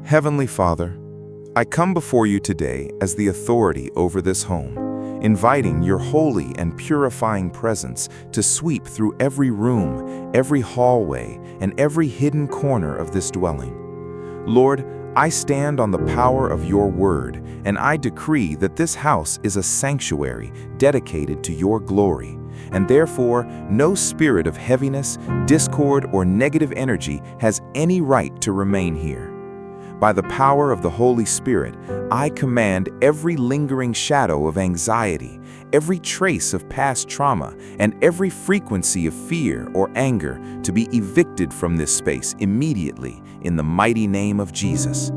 Heavenly Father, I come before you today as the authority over this home, inviting your holy and purifying presence to sweep through every room, every hallway, and every hidden corner of this dwelling. Lord, I stand on the power of your word, and I decree that this house is a sanctuary dedicated to your glory, and therefore no spirit of heaviness, discord, or negative energy has any right to remain here. By the power of the Holy Spirit, I command every lingering shadow of anxiety, every trace of past trauma, and every frequency of fear or anger to be evicted from this space immediately in the mighty name of Jesus.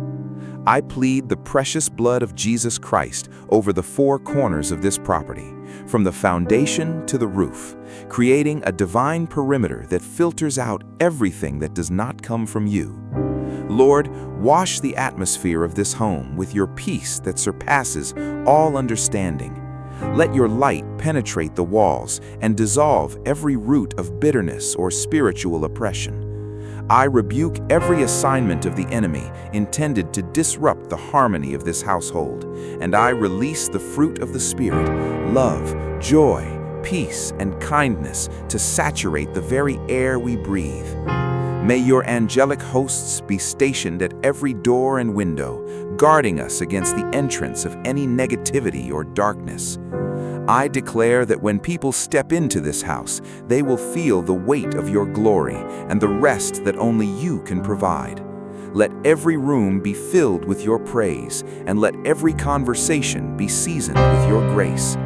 I plead the precious blood of Jesus Christ over the four corners of this property, from the foundation to the roof, creating a divine perimeter that filters out everything that does not come from you. Lord, wash the atmosphere of this home with your peace that surpasses all understanding. Let your light penetrate the walls and dissolve every root of bitterness or spiritual oppression. I rebuke every assignment of the enemy intended to disrupt the harmony of this household, and I release the fruit of the Spirit, love, joy, peace, and kindness to saturate the very air we breathe. May your angelic hosts be stationed at every door and window, guarding us against the entrance of any negativity or darkness. I declare that when people step into this house, they will feel the weight of your glory and the rest that only you can provide. Let every room be filled with your praise, and let every conversation be seasoned with your grace.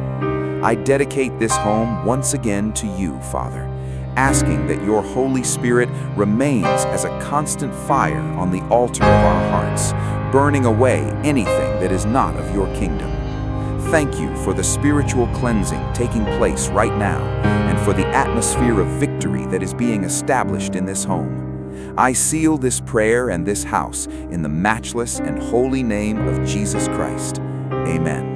I dedicate this home once again to you, Father, asking that your Holy Spirit remains as a constant fire on the altar of our hearts, burning away anything that is not of your kingdom. Thank you for the spiritual cleansing taking place right now, and for the atmosphere of victory that is being established in this home. I seal this prayer and this house in the matchless and holy name of Jesus Christ. Amen.